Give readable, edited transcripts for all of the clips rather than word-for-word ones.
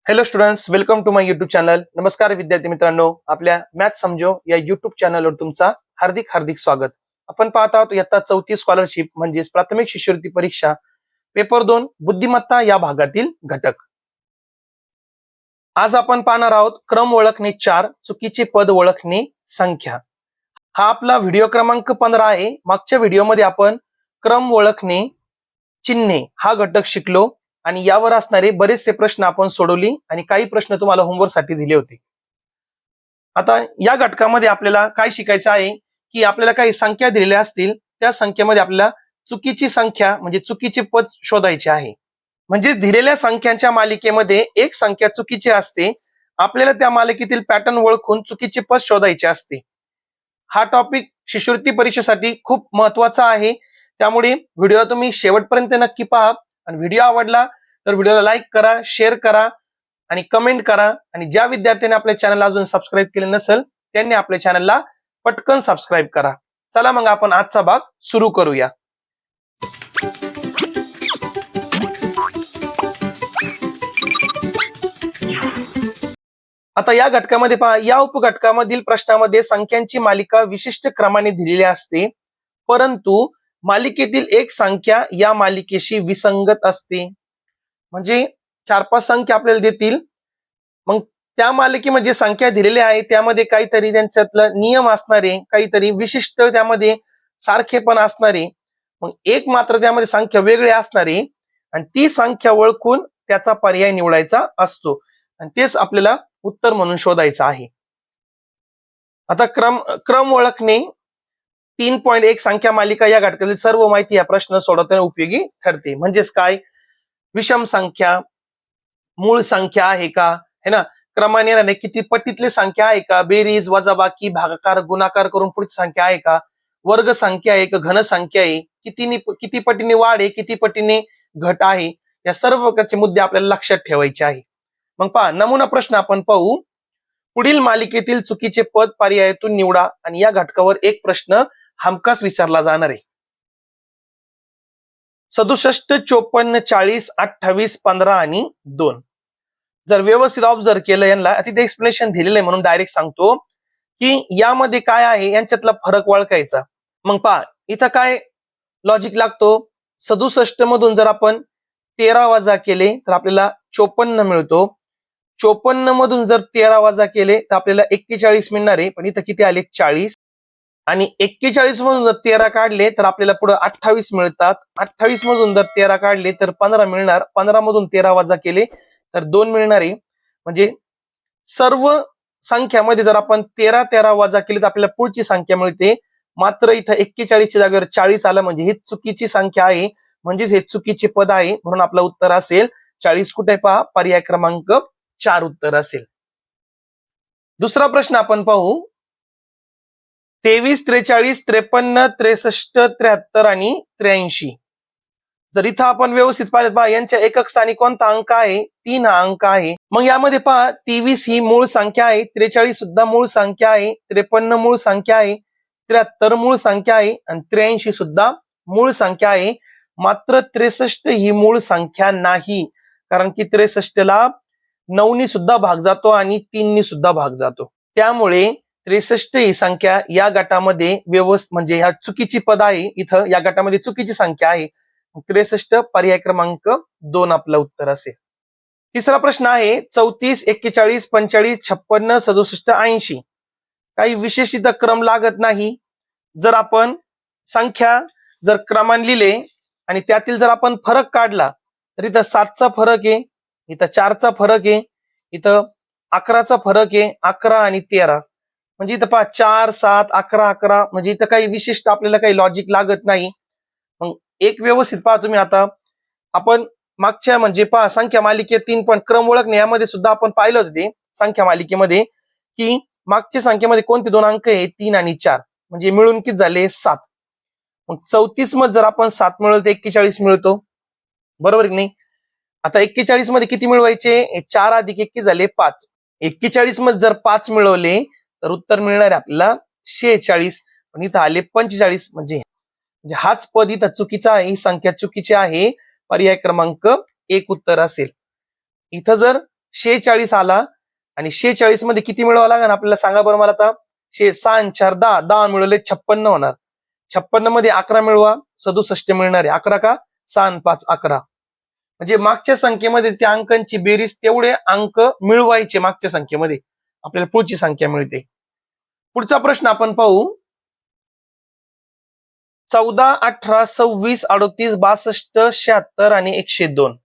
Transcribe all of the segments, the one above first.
Hello students, welcome to my YouTube channel. नमस्कार विद्यार्थी मित्रांनो, आपल्या मॅथ समजो या युट्यूब चॅनलवर तुमचा हार्दिक हार्दिक स्वागत. आपण पाहत आहोत इयत्ता 4थी स्कॉलरशिप म्हणजेच प्राथमिक शिष्यवृत्ती परीक्षा पेपर 2 बुद्धिमत्ता या भागातील घटक. आज आपण पाहणार आहोत क्रम ओळखणे 4, चुकीचे पद ओळखणे संख्या. हा आपला व्हिडिओ क्रमांक 15 आहे. मागच्या व्हिडिओमध्ये आपण क्रम ओळखणे चिन्हे हा घटक शिकलो आणि यावर असणारे बरेचसे प्रश्न आपण सोडवली आणि काही प्रश्न तुम्हाला होमवर्क साठी दिले होते. आता या घटकामध्ये आपल्याला काय शिकायचं आहे की आपल्याला काही संख्या दिलेल्या असतील, त्या संख्येमध्ये आपल्याला चुकीची संख्या म्हणजे चुकीचे पद शोधायचे आहे. म्हणजे दिलेल्या संख्यांच्या मालिकेमध्ये एक संख्या चुकीची असते, आपल्याला त्या मालिकेतील पॅटर्न ओळखून चुकीचे पद शोधायचे असते. हा टॉपिक शिष्यवृत्ती परीक्षेसाठी खूप महत्वाचा आहे, त्यामुळे व्हिडिओला तुम्ही शेवटपर्यंत नक्की पहा. आणि व्हिडिओ आवडला तर व्हिडिओला लाईक करा, शेअर करा आणि कमेंट करा. आणि ज्या विद्यार्थ्यांनी आपल्या चॅनलला अजून सबस्क्राईब केले नसेल त्यांनी आपल्या चॅनलला पटकन सबस्क्राईब करा. चला मग आपण आजचा भाग सुरू करूया. आता या घटकामध्ये पहा, या उपघटकामधील प्रश्नामध्ये संख्यांची मालिका विशिष्ट क्रमाने दिलेली असते, परंतु मालिकेतील एक संख्या या मालिकेशी विसंगत असते. म्हणजे 4-5 संख्या आपल्याला देतील, मग त्या मालिकेमध्ये संख्या दिलेल्या आहे त्यामध्ये काहीतरी त्यांच्यातलं नियम असणारे, काहीतरी विशिष्ट त्यामध्ये सारखेपण असणारे, मग एक मात्र त्यामध्ये संख्या वेगळी असणारी आणि ती संख्या ओळखून त्याचा पर्याय निवडायचा असतो आणि तेच आपल्याला उत्तर म्हणून शोधायचं आहे. आता क्रम ओळखणे 3.1 संख्या मालिका या घटकातील सर्व माहिती या प्रश्न सोडवताना उपयोगी ठरते. म्हणजेच काय, विषम संख्या, मूळ संख्या आहे का, है ना, क्रमाने राहणे, किती पटीतली संख्या आहे का, बेरीज वजाबाकी भागाकार गुणाकार करून पुढची संख्या आहे का, वर्ग संख्या आहे का, घन संख्या आहे, किती पटीने वाढ आहे, किती पटीने घट आहे, या सर्व प्रकारचे मुद्दे आपल्याला लक्षात ठेवायचे आहे. मग पहा, नमुना प्रश्न आपण पाहू. पुढील मालिकेतील चुकीचे पद पर्यायातून निवडा आणि या घटकावर एक प्रश्न हमखास विचारला जाणार आहे. 67, 54, 40, 28, 15 आणि 2. जर व्यवस्थित ऑब्झर्व केलं यांना, तिथे एक्सप्लेनेशन दिलेलं आहे म्हणून डायरेक्ट सांगतो की यामध्ये काय आहे यांच्यातला फरक ओळखायचा. मग पहा, इथं काय लॉजिक लागतो, 67 मधून जर आपण 13 वजा केले तर आपल्याला 54 मिळतो. 54 मधून जर 13 वजा केले तर आपल्याला 41 मिळणार आहे, पण इथं किती आले 40. आणि 41 मधून जर 13 काढले तर आपल्याला पुढे 28 मिळतात. 28 मधून जर 13 काढले तर 15 मिळणार. 15 मधून 13 वजा केले तर 2 मिळणार आहे. म्हणजे सर्व संख्यामध्ये जर आपण 13 वजा केली तर आपल्याला पुढची संख्या मिळते. मात्र इथं 41 च्या जागेवर 40 आलं, म्हणजे ही चुकीची संख्या आहे, म्हणजेच हे चुकीचे पद आहे, म्हणून आपलं उत्तर असेल 40. कुठे पहा, पर्याय क्रमांक 4 उत्तर असेल. दुसरा प्रश्न आपण पाहू. 23, 43, 53, 63, 73 आणि 83. जर इथं आपण व्यवस्थित पाहिलं पहा, यांच्या एकक स्थानी कोणता अंक आहे, 3 हा अंक आहे. मग यामध्ये पहा, 23 ही मूळ संख्या आहे, 43 सुद्धा मूळ संख्या आहे, 53 मूळ संख्या आहे, 73 मूळ संख्या आहे आणि 83 सुद्धा मूळ संख्या आहे. मात्र 63 ही मूळ संख्या नाही, कारण की 63 ला 9 नी सुद्धा भाग जातो आणि 3 नी सुद्धा भाग जातो. त्यामुळे 63 ही संख्या या गटामध्ये म्हणजे ह्या चुकीची पद आहे, इथं या गटामध्ये चुकीची संख्या आहे. 63 पर्याय क्रमांक 2 आपलं उत्तर असेल. तिसरा प्रश्न आहे 34, 41, 45, 56, 67, 80. काही विशेष इथं क्रम लागत नाही. जर आपण संख्या जर क्रमाने लिहिले आणि त्यातील जर आपण फरक काढला तर इथं 7चा फरक आहे, इथं 4चा फरक आहे, इथं 11चा फरक आहे, 11 आणि 13. म्हणजे इथं पहा 4, 7, 11, 11, म्हणजे इथं काही विशिष्ट आपल्याला काही लॉजिक लागत नाही. मग एक व्यवस्थित पहा तुम्ही. आता आपण मागच्या म्हणजे पहा संख्या मालिके 3 पण क्रम ओळखणे यामध्ये सुद्धा आपण पाहिलं होतं ते संख्या मालिकेमध्ये की मागच्या संख्येमध्ये कोणते दोन अंक आहे, 3 आणि 4, म्हणजे मिळून किती झाले 7. मग 34 मध्ये जर आपण 7 मिळवलं तर 41 मिळतो, बरोबर की नाही. आता 41 मध्ये किती मिळवायचे, 4 अधिक 21 झाले 5. 41 मध्ये जर 5 मिळवले तर उत्तर मिळणार आहे आपल्याला 46, पण इथं आले 45. म्हणजे हाच पद इथं चुकीचा आहे, ही संख्या चुकीची आहे. पर्याय क्रमांक 1 उत्तर असेल. इथं जर 46 आला आणि 46 मध्ये किती मिळवावं लागेल आपल्याला सांगा बरं मला आता. 6 4 10 10 मिळवले 56 होणार. 56 मध्ये 11 मिळवा 67 मिळणार आहे. 11 का 6 आणि 5 11. म्हणजे मागच्या संख्येमध्ये त्या अंकांची बेरीज तेवढे अंक मिळवायचे मागच्या संख्येमध्ये आपल्याला पुढची संख्या मिळते. पुढचा प्रश्न आपण पाहू. 14 18 26 38 62 76 आणि 102.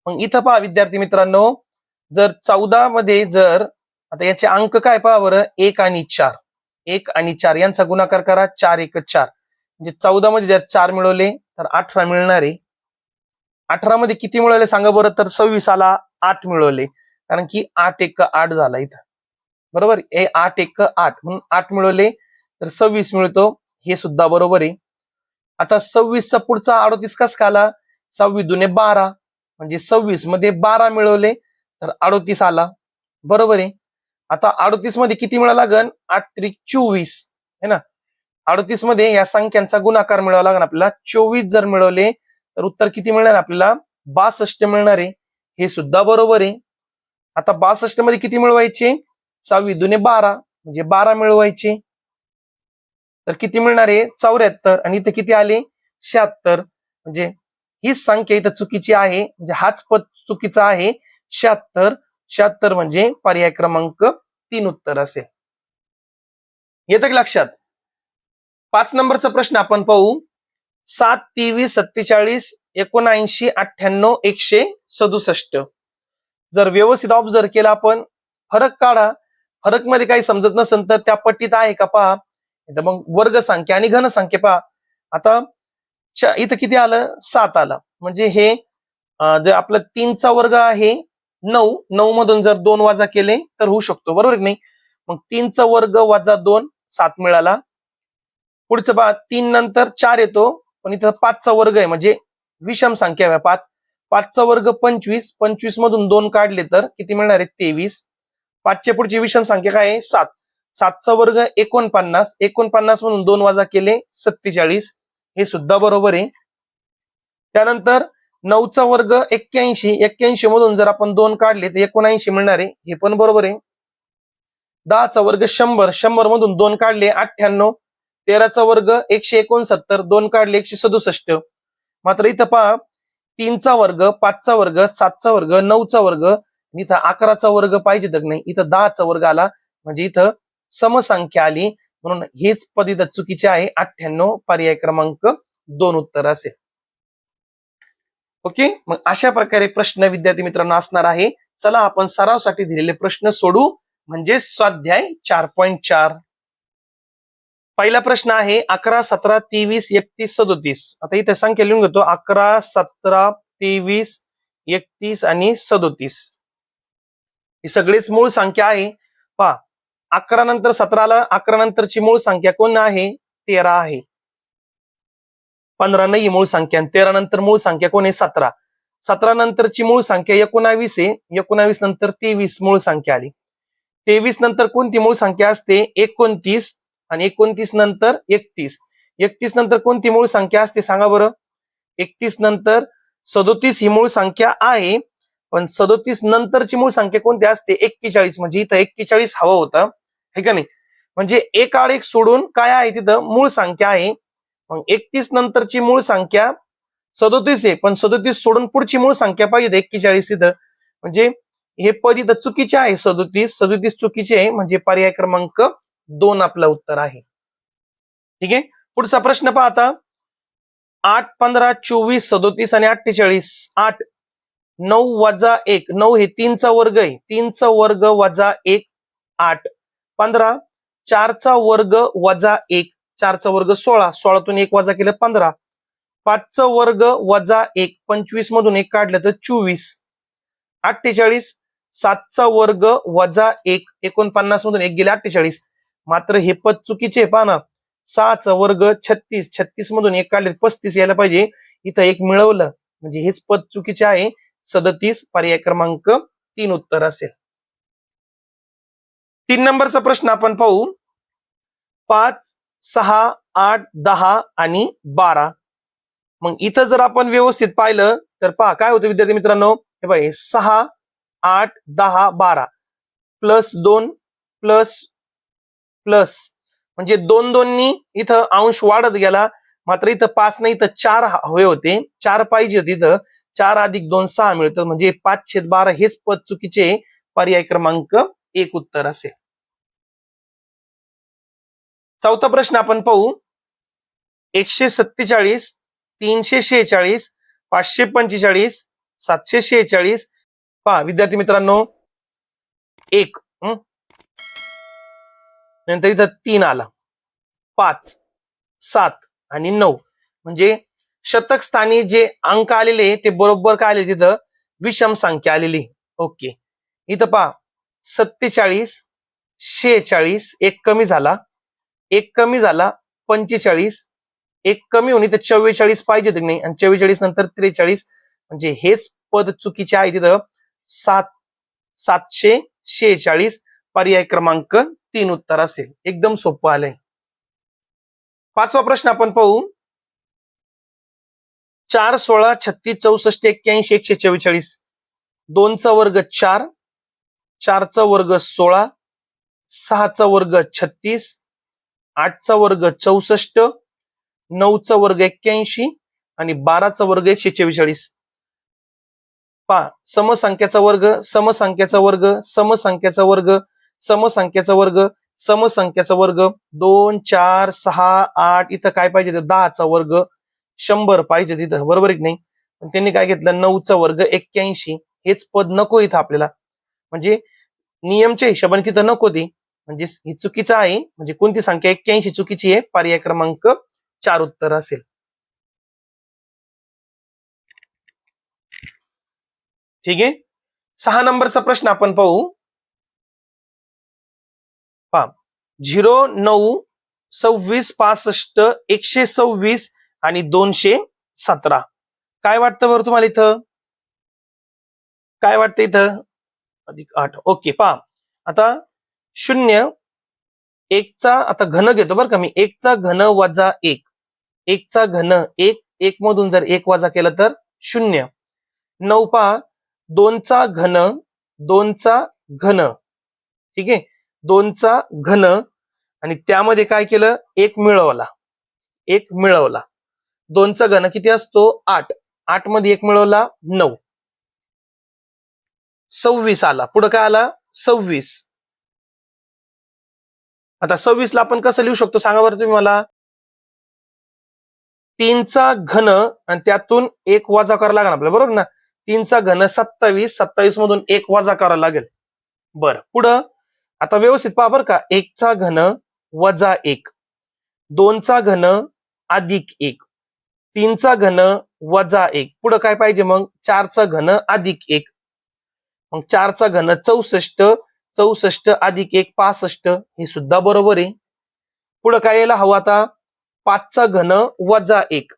मग इथं पहा विद्यार्थी मित्रांनो, जर 14 मध्ये जर आता याचे अंक काय पहा बरं, 1 आणि 4. 1 आणि 4 यांचा गुणाकार करा, 4 1 4. म्हणजे 14 मध्ये जर 4 मिळवले तर 18 मिळणार आहे. 18 मध्ये किती मिळवले सांगा बरं, तर 26 आला 8 मिळवले, कारण की 8 1 8 झाला इथं, बरोबर. 8 1 8 म्हणून 8 मिळवले तर 26 मिळतो, हे सुद्धा बरोबर आहे. आता 26 चा पुढचा 38 कस काला, 26 दुने 12, म्हणजे 26 मध्ये 12 मिळवले तर 38 आला, बरोबर आहे. आता 38 मध्ये किती मिळावं लागेल, 8 त्रिक 24 है ना. 38 मध्ये या संख्यांचा गुणाकार मिळावा लागेल आपल्याला. 24 जर मिळवले तर उत्तर किती मिळणार आपल्याला, 62 मिळणार आहे, हे सुद्धा बरोबर आहे. आता 62 मध्ये किती मिळवायचे, 26 दुने 12 म्हणजे 12 मिळवायचे, तर किती मिळणार आहे 74. आणि इथे किती आले 76. म्हणजे ही संख्या इथं चुकीची आहे, म्हणजे हाच पद चुकीचा आहे. 76 76 म्हणजे पर्याय क्रमांक 3 उत्तर असेल. येतं की लक्षात. 5 नंबरचा प्रश्न आपण पाहू. 7 23 47 79 98 167. जर व्यवस्थित ऑब्झर्व केला आपण, फरक काढा. फरक मध्ये काही समजत नसेल तर त्या पट्टीत आहे का पहा. मग वर्ग संख्या आणि घन संख्या पहा. आता इथं किती आलं, 7 आला, म्हणजे हे जर आपलं 3 चा वर्ग आहे 9, 9 मधून जर 2 वजा केले तर होऊ शकतो, बरोबर की नाही. मग 3 चा वर्ग वजा 2 7 मिळाला. पुढचं पहा, 3 नंतर 4 येतो, पण इथं 5 चा वर्ग आहे, म्हणजे विषम संख्या आहे 5. 5 चा वर्ग 25, 25 मधून 2 काढले तर किती मिळणार आहे 23. 5 च्या पुढची विषम संख्या काय आहे 7. 7 चा वर्ग 49, 49 मधून 2 वजा केले 47, हे सुद्धा बरोबर आहे. त्यानंतर 9 चा वर्ग 81, 81 मधून जर आपण 2 काढले तर 79 मिळणार आहे, हे पण बरोबर आहे. 10 चा वर्ग 100, 100 मधून 2 काढले 98. 13 चा वर्ग 169, 2 काढले 167. मात्र इथं पहा, 3 चा वर्ग, 5 चा वर्ग, 7 चा वर्ग, 9 चा वर्ग, इथं 11 चा वर्ग पाहिजे तर नाही, इथं 10 चा वर्ग आला, म्हणजे इथं समसंख्या आली, म्हणून हेच पद इथं चुकीचे आहे. 98 पर्याय क्रमांक 2 उत्तर असेल. ओके, मग अशा प्रकारे प्रश्न विद्यार्थी मित्रांनो असणार आहे. चला आपण सरावासाठी दिलेले प्रश्न सोडू, म्हणजे स्वाध्याय 4.4. पहिला प्रश्न आहे 11 17 23 31 37. आता इथे संख्या लिहून घेतो, 11 17 23 31 आणि 37. ही सगळीच मूळ संख्या आहे. पहा, 11 नंतर 17 आला, 11 नंतरची मूळ संख्या कोण आहे 13 आहे. 15 नाही मूळ संख्या, 13 नंतर मूळ संख्या कोण आहे 17. 17 नंतरची मूळ संख्या 19 आहे, 19 नंतर 23 मूळ संख्या आली. 23 नंतर कोणती मूळ संख्या असते 29, आणि 29 नंतर 31. 31 नंतर कोणती मूळ संख्या असते सांगा बरं. 31 नंतर 37 ही मूळ संख्या आहे, पण 37 नंतरची मूळ संख्या कोणती असते 41. म्हणजे इथं 41 हवं होतं, हे का नाही. म्हणजे एक आड एक सोडून काय आहे तिथं मूळ संख्या आहे. मग 31 नंतरची मूळ संख्या 37 आहे, पण 37 सोडून पुढची मूळ संख्या पाहिजे 41 तिथं. म्हणजे हे पद इथं चुकीचे आहे. 37 चुकीचे आहे, म्हणजे पर्याय क्रमांक 2 आपलं उत्तर आहे. ठीक आहे. पुढचा प्रश्न पहा आता. 8 15 24 37 आणि 48. 8 9 वजा 1, 9 हे 3 चा वर्ग आहे, 3 चा वर्ग वजा 1 8. 15 4 चा वर्ग वजा 1, 4 चा वर्ग 16, 16 तून 1 वजा केलं 15. 5 चा वर्ग वजा 1, 25 मधून 1 काढलं तर 24. 48 7 चा वर्ग वजा 1, 49 मधून 1 गेले 48. मात्र हे पद चुकीचे पहा ना. 6 चा वर्ग 36, 36 मधून 1 काढले 35 यायला पाहिजे, इथं 1 मिळवलं, म्हणजे हेच पद चुकीचे आहे. 37 पर्याय क्रमांक 3 उत्तर असेल. 3 नंबरचा प्रश्न आपण पाहू. 5 6 8 10 आणि 12. मग इथं जर आपण व्यवस्थित पाहिलं तर पहा काय होतं विद्यार्थी मित्रांनो. हे बघा, 6 8 10 12 प्लस 2 प्लस प्लस म्हणजे 2 इथं अंश वाढत गेला, मात्र इथं 5 नाही तर 4 हवे होते, 4 पाहिजे होते, इथं 4 अधिक 2 6 मिळतं, म्हणजे 5/12 हेच पद चुकीचे, पर्याय क्रमांक 1 उत्तर असेल. चौथा प्रश्न आपण पाहू. 147 346 545 746. पहा विद्यार्थी मित्रांनो, 1 नंतर इथं 3 आला, 5 7 आणि 9, म्हणजे शतक स्थानी जे अंक आलेले ते बरोबर काय आले, तिथं विषम संख्या आलेली. ओके, इथं पहा 47 46 एक कमी झाला, एक कमी झाला 45, एक कमी होऊन इथं 44 पाहिजे की नाही, आणि 44 नंतर 43, म्हणजे हेच पद चुकीचे आहे, तिथं 746 पर्याय क्रमांक 3 उत्तर असेल. एकदम सोपं आलंय. पाचवा प्रश्न आपण पाहू. 4 16 36 64 81 144. 2चा वर्ग 4, 4चा वर्ग 16, 6चा वर्ग 36, 8चा वर्ग 64, 9चा वर्ग 81 आणि 12चा वर्ग 144. पहा समसंख्याचा वर्ग, समसंख्याचा वर्ग, समसंख्याचा वर्ग, समसंख्याचा वर्ग, समसंख्याचा वर्ग, 2 4 6 8, इथं काय पाहिजे, 10चा वर्ग 100 पाहिजे तिथं, बरोबर आहे की नाही. पण त्यांनी काय घेतलं, 9चा वर्ग 81, हेच पद नको इथं आपल्याला, म्हणजे नियमच्या हिशोबाने तिथं नको ती, म्हणजे ही चुकीचं आहे, म्हणजे कोणती संख्या 81 चुकीची आहे, पर्याय क्रमांक 4 उत्तर असेल. ठीक आहे. 6 नंबरचा प्रश्न आपण पाहू. पहा 0 9 26 65 126 आणि 217. काय वाटतं बरं तुम्हाला इथं, काय वाटतं इथं, अधिक 8. ओके, पहा आता 0 1चा आता घन घेतो बरं का मी, 1चा घन वजा 1, 1चा घन 1, 1 मधून जर 1 वजा केलं तर 0. 9 पहा 2चा घन, 2चा घन, ठीक आहे, 2चा घन, आणि त्यामध्ये काय केलं, 1 मिळवला, 1 मिळवला. 2चा घन किती असतो, 8, 8 मध्ये 1 मिळवला 9, 26 आला, पुढे काय आला 26. आता 26 ला आपण कसं लिहू शकतो सांगा बरं तुम्ही मला. 3चा घन आणि त्यातून 1 वजा करावं लागेल आपल्याला, बरोबर ना. 3चा घन 27, 27 मधून 1 वजा करावं लागेल. बरं, पुढं आता व्यवस्थित पहा बरं का. 1चा घन वजा 1, 2चा घन अधिक 1, 3चा घन वजा 1, पुढं काय पाहिजे मग, 4चा घन अधिक 1, मग 4चा घन 64, 64 अधिक 1 65, हे सुद्धा बरोबर आहे. पुढं काय यायला हवं आता, 5चा घन वजा 1,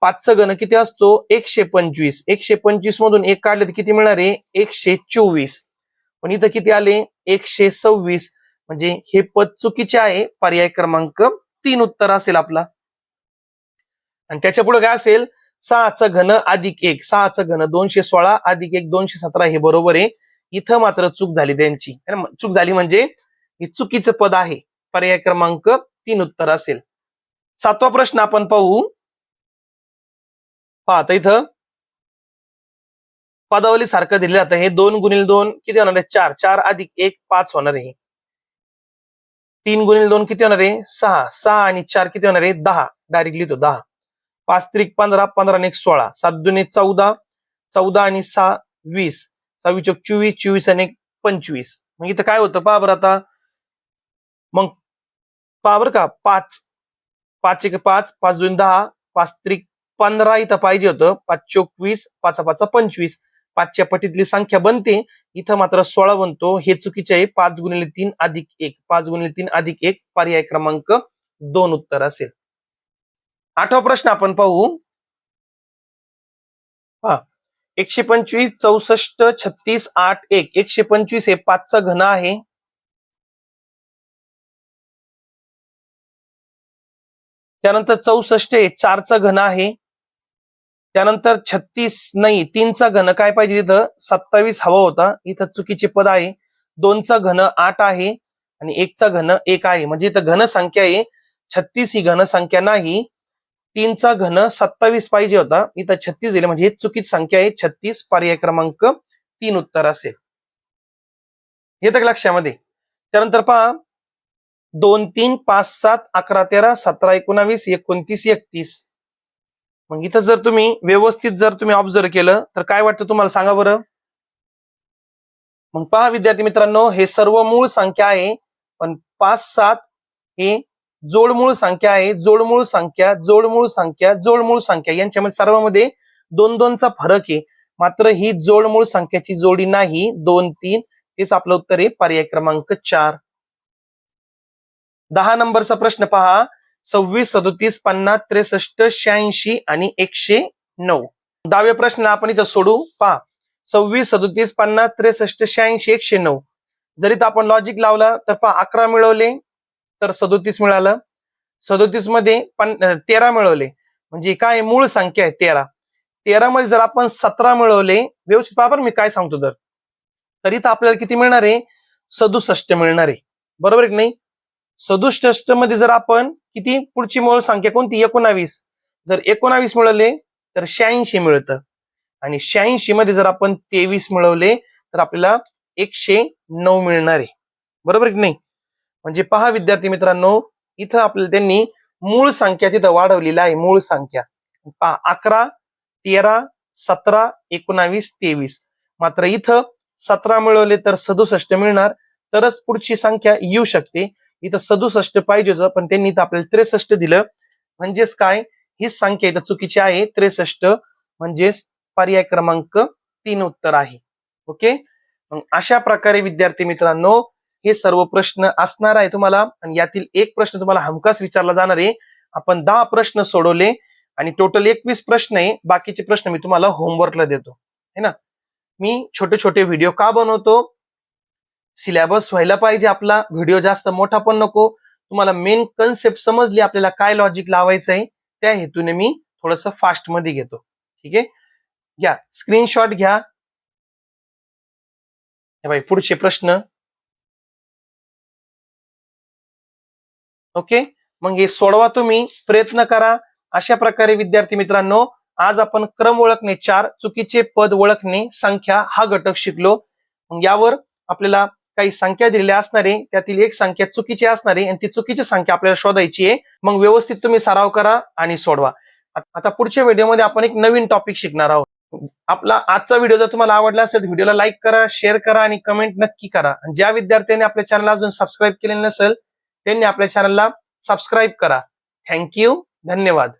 5चा घन किती असतो 125, 125 मधून 1 काढले तर किती मिळणार आहे 124, पण इथं किती आले 126, म्हणजे हे पद चुकीचे आहे, पर्याय क्रमांक 3 उत्तर असेल आपला. आणि त्याच्या पुढे काय असेल, 6चा घन अधिक 1, 6चा घन 216 अधिक 1 217, हे बरोबर आहे. इथं मात्र चूक झाली त्यांची, चूक झाली म्हणजे हे चुकीचं पद आहे, पर्याय क्रमांक 3 उत्तर असेल. 7वा प्रश्न आपण पाहू. पहा आता इथं पदावली सारखं दिलेलं जातं, हे 2 गुणिले 2 किती होणार आहे 4, 4 अधिक 1 5 होणार आहे. 3 गुणिले 2 किती होणार आहे 6, 6 आणि 4 किती होणार आहे 10, डायरेक्ट लिहितो 10. 5 त्रिक 15, 15 आणि 1 16, 7 दुने 14, 14 आणि 6 20, 6 चोक 24, 24 आणि 1 25. मग इथं काय होतं पहा बरं आता, मग पहा बरं का, 5 5 1 5, 5 2 10, 5 त्रिक 15 इथं पाहिजे होतं, 5 चोक 20, 5 5 25, 5च्या पटीतली संख्या बनते, इथं मात्र 16 बनतो, हे चुकीचे आहे. 5 गुणिले 3 अधिक 1, 5 गुणिले 3 अधिक 1, पर्याय क्रमांक 2 उत्तर असेल. 8वा प्रश्न आपण पाहू. पहा 125 64 36 8 1, 125 हे 5चा घन आहे, त्यानंतर 64 हे 4चा घन आहे, त्यानंतर 36 नाही, 3चा घन काय पाहिजे, तिथं 27 हवा होता, इथं चुकीचे पद आहे. 2चा घन 8 आहे आणि 1चा घन 1 आहे, म्हणजे इथं घन संख्या आहे. 36 ही घन संख्या नाही. 3चा घन 27 पाहिजे होता, इथं 36 दिले, म्हणजे ही चुकीची संख्या आहे. 36 पर्याय क्रमांक 3 उत्तर असेल. येतं का लक्षामध्ये? त्यानंतर पहा 2 3 5 7 11 13 17 19 29 31. मग इथं जर तुम्ही व्यवस्थित जर तुम्ही ऑब्झर्व केलं तर काय वाटतं तुम्हाला, सांगा बरं. मग पहा विद्यार्थी मित्रांनो, हे सर्व मूळ संख्या आहे, पण 5 7 हे जोडमूळ संख्या आहे. जोडमूळ संख्या, जोडमूळ संख्या, जोडमूळ संख्या यांच्यामध्ये सर्वांमध्ये 2 2 चा फरक आहे. मात्र ही जोडमूळ संख्याची जोडी नाही. 2 3 हेच आपलं उत्तर आहे, पर्याय क्रमांक 4. 10 नंबरचा प्रश्न पहा. 26 37 50 63 86 आणि 109. 10व्या प्रश्न आपण इथं सोडू. पहा 26 37 50 63 86 109. जरी आपण लॉजिक लावला तर पहा 11 मिळवले तर 37 मिळालं. 37 मध्ये 13 मिळवले, म्हणजे काय मूळ संख्या आहे 13. 13 मध्ये जर आपण 17 मिळवले, व्यवस्थित पहा मी काय सांगतो, तर इथं आपल्याला किती मिळणार आहे, 67 मिळणार आहे. बरोबर आहे की नाही? 67 मध्ये जर आपण किती, पुढची मूळ संख्या कोणती, 19. जर 19 मिळवले तर 86 मिळतं, आणि 86 मध्ये जर आपण 23 मिळवले तर आपल्याला 109 मिळणार आहे. बरोबर की नाही? म्हणजे पहा विद्यार्थी मित्रांनो, इथं आपल्याला त्यांनी मूळ संख्या तिथं वाढवलेला आहे. मूळ संख्या पहा 11 13 17 19 23. मात्र इथं 17 मिळवले तर 67 मिळणार, तरच पुढची संख्या येऊ शकते. इथं 67 पाहिजे होतं, पण त्यांनी इथं आपल्याला 63 दिलं. म्हणजेच काय, ही संख्या इथं चुकीची आहे. 63 म्हणजेच पर्याय क्रमांक 3 उत्तर आहे. ओके. मग अशा प्रकारे विद्यार्थी मित्रांनो हे सर्व प्रश्न असणार आहे तुम्हाला, आणि यातील एक प्रश्न तुम्हाला हमखास विचारला जाणार आहे. आपण 10 प्रश्न सोडवले आणि टोटल 21 प्रश्न आहे. बाकीचे प्रश्न मी तुम्हाला होमवर्कला देतो, है ना. मी छोटे छोटे व्हिडिओ का बनवतो, सिलेबस व्हायला पाहिजे आपला, व्हिडिओ जास्त मोठा पण नको. तुम्हाला मेन कन्सेप्ट समजली, आपल्याला काय लॉजिक लावायचं आहे, त्या हेतूने मी थोडस फास्ट मध्ये घेतो. ठीक आहे, घ्या स्क्रीनशॉट घ्या. पुढचे प्रश्न. ओके, मग हे सोडवा, तुम्ही प्रयत्न करा. अशा प्रकारे विद्यार्थी मित्रांनो आज आपण क्रम ओळखणे, 4 चुकीचे पद ओळखणे, संख्या हा घटक शिकलो. मग यावर आपल्याला काही संख्या दिलेल्या असणार आहे, त्यातील एक संख्या चुकीची असणार आहे आणि ती चुकीची संख्या आपल्याला शोधायची आहे. मग व्यवस्थित तुम्ही सराव करा आणि सोडवा. आता पुढच्या व्हिडिओमध्ये आपण एक नवीन टॉपिक शिकणार आहोत. आपला आजचा व्हिडिओ जर तुम्हाला आवडला असेल तर व्हिडिओला लाईक करा, शेअर करा आणि कमेंट नक्की करा. ज्या विद्यार्थ्यांनी आपल्या चॅनलला अजून सबस्क्राईब केलेलं नसेल त्यांनी आपल्या चॅनलला सबस्क्राईब करा. थँक्यू, धन्यवाद.